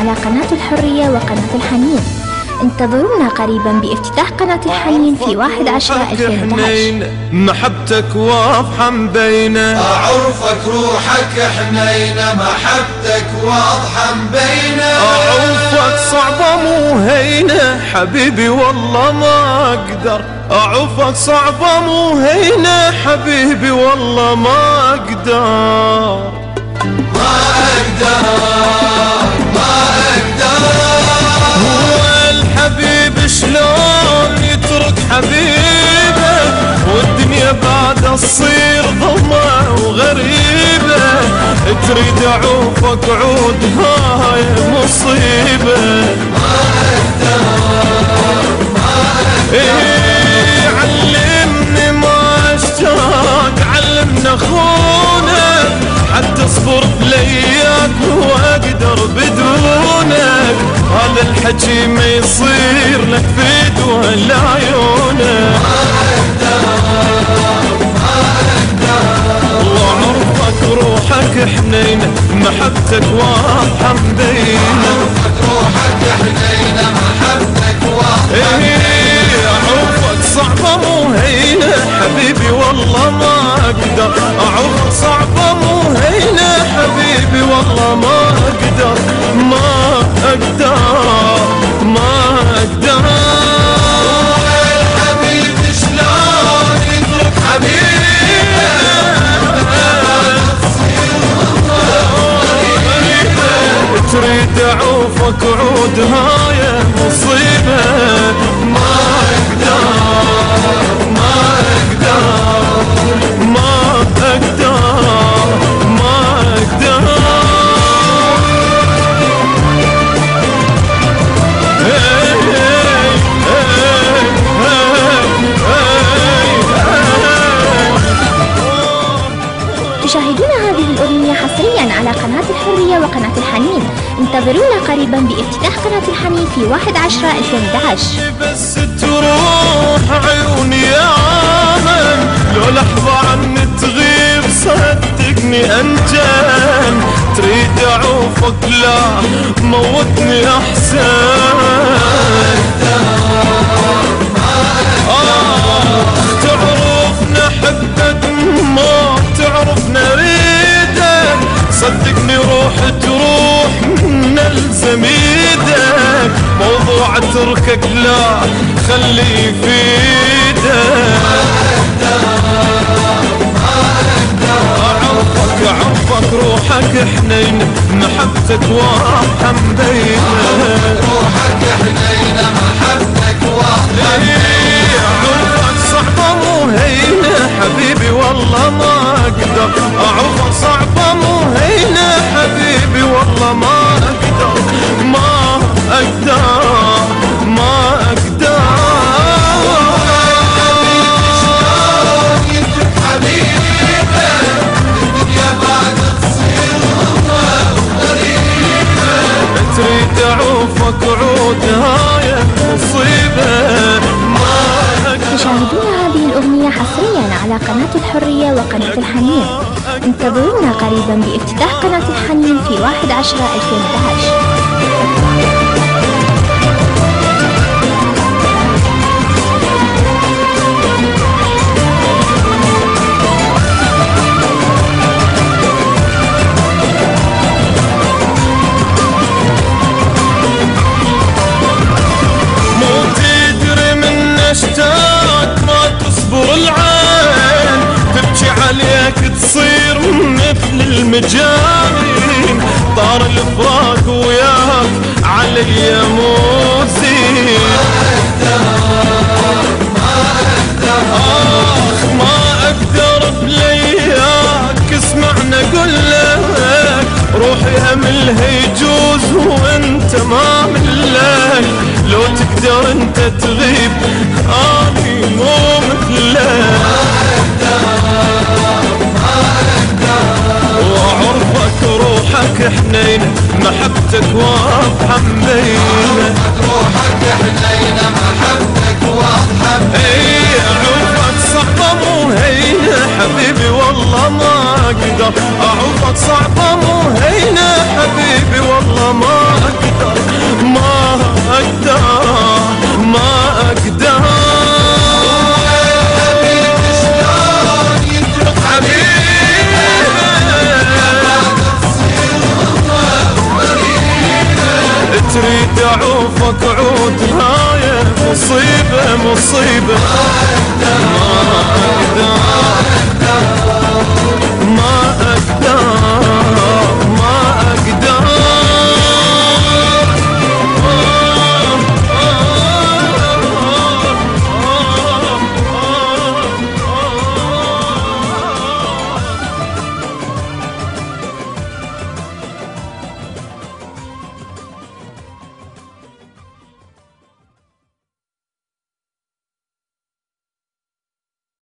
على قناة الحرية وقناة الحنين. انتظرونا قريبا بافتتاح قناة الحنين في 1/10/2011. محبتك واضحة مبينة، أعرفك روحك حنينة، محبتك واضحة مبينة، أعوفك صعبة مو هينة حبيبي والله ما أقدر، أعوفك صعبة مو هينة حبيبي والله ما أقدر، ما أقدر ما أقدر. الحبيب شلون يترك حبيبه والدنيا بعد تصير ظلمة وغريبة، تريد أعوفك عود هاي مصيبة. ما أقدر ما أقدر. علمني ما اشتاق، علمنا أخونا حتى اصبر بلياك واقدر بدونك، هذا الحكي ما يصير لك بيد ولا عيونك. ما أقدر ما أقدر. وعرفك روحك حنينة، محبتك واضحة مبينة، أعرفك روحك حنينة، محبتك واضحة مبينة، أعوفك صعبة مو هينة حبيبي والله ما أقدر، أعوفك صعبة مو هينة حبيبي والله ما أقدر، ما أقدر ما أقدر. الحبيب شلون يترك حبيبه، تريد أعوفك عود هاي مصيبة. ما أقدر ما أقدر ما أقدر ما أقدر. تشاهدون هذه الأغنية حصريا على قناة الحرية وقناة الحنين. انتظرونا قريبا بافتتاح قناة الحنين في 1/10/2011. بس تروح عيوني يا عالم، لو لحظة عني تغيب صدقني أنجن، تريد أعوفك لا موتني أحسن. تعرفنا حبك ما تعرفنا ريدك، صدقني روح تروح نلزم ايدك، موضوع تركك لا خلي في ايدك. أعرفك روحك حنينة، محبتك واضحة مبينة، روحك حنينة، محبتك واضحة مبينة، أعوفك صعبة مو هينة حبيبي والله ما أقدر، أعوفك صعبة مو هينة حبيبي والله ما أقدر، ما أقدر ما أقدر. شلون يترك حبيبه، الدنيا بعد تصير ظلمة وغريبة، تريد أعوفك عود هاي مصيبة. ما أقدر. تشاهدون هذه الأغنية حصريا على قناة الحرية وقناة الحنين. انتظرونا قريبا بافتتاح قناة الحنين في 1/10/2011. اشتاق ما تصبر العين، تبكي عليك تصير مثل المجانين، طار الفراق وياك علي مو زين. ما اقدر بلياك اسمعنا اقول لك، روحي املها يجوز وانت ما ملك، لو تقدر انت تغيب اني مو مثلك. وعرفك روحك حنينة، محبتك واضحة مبينة، روحك حنينة، محبتك واضحة مبينة، عرفك صعبة مو هينة حبيبي والله ما اقدر، اعوفك صعبة مو هينة حبيبي والله ما